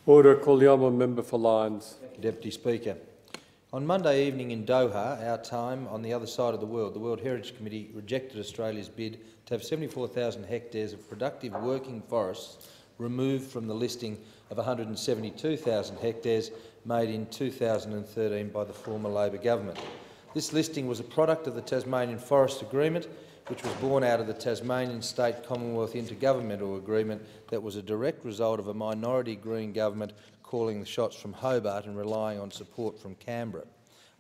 Order. Call the honourable member for Lyons. Thank you, Deputy Speaker. On Monday evening in Doha, our time on the other side of the World Heritage Committee rejected Australia's bid to have 74,000 hectares of productive working forests removed from the listing of 172,000 hectares made in 2013 by the former Labor government. This listing was a product of the Tasmanian Forest Agreement, which was born out of the Tasmanian State Commonwealth Intergovernmental Agreement that was a direct result of a minority Green government calling the shots from Hobart and relying on support from Canberra.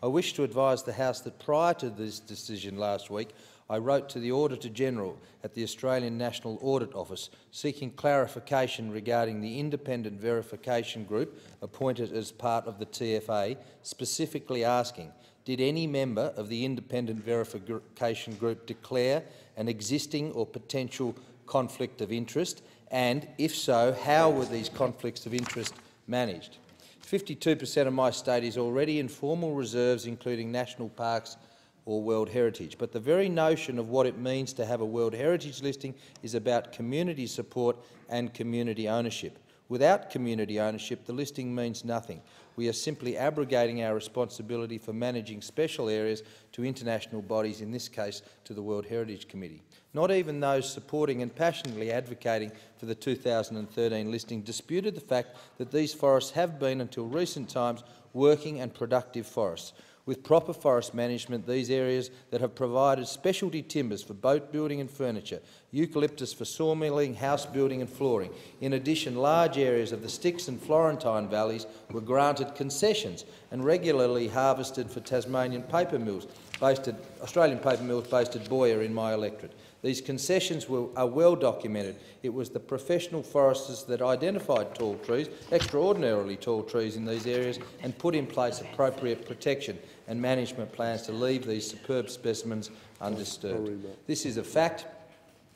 I wish to advise the House that prior to this decision last week, I wrote to the Auditor-General at the Australian National Audit Office seeking clarification regarding the independent verification group appointed as part of the TFA, specifically asking, did any member of the independent verification group declare an existing or potential conflict of interest, and if so, how were these conflicts of interest managed? 52% of my state is already in formal reserves, including national parks or World Heritage. But the very notion of what it means to have a World Heritage listing is about community support and community ownership. Without community ownership, the listing means nothing. We are simply abrogating our responsibility for managing special areas to international bodies, in this case to the World Heritage Committee. Not even those supporting and passionately advocating for the 2013 listing disputed the fact that these forests have been, until recent times, working and productive forests. With proper forest management, these areas that have provided specialty timbers for boat building and furniture, eucalyptus for sawmilling, house building and flooring. In addition, large areas of the Styx and Florentine valleys were granted concessions and regularly harvested for Australian paper mills based at Boyer in my electorate. These concessions are well documented. It was the professional foresters that identified tall trees, extraordinarily tall trees in these areas, and put in place appropriate protection and management plans to leave these superb specimens undisturbed. This is a fact,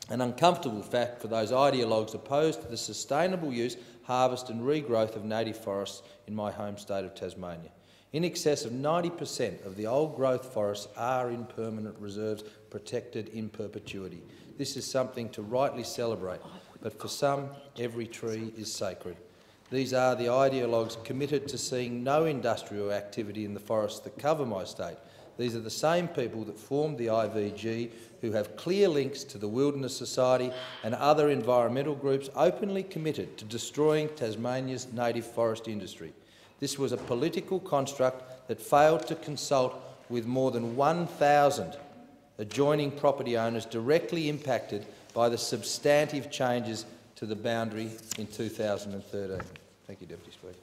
an uncomfortable fact for those ideologues opposed to the sustainable use, harvest and regrowth of native forests in my home state of Tasmania. In excess of 90% of the old-growth forests are in permanent reserves, protected in perpetuity. This is something to rightly celebrate, but for some, every tree is sacred. These are the ideologues committed to seeing no industrial activity in the forests that cover my state. These are the same people that formed the IVG, who have clear links to the Wilderness Society and other environmental groups openly committed to destroying Tasmania's native forest industry. This was a political construct that failed to consult with more than 1,000 adjoining property owners directly impacted by the substantive changes to the boundary in 2013. Thank you, Deputy Speaker.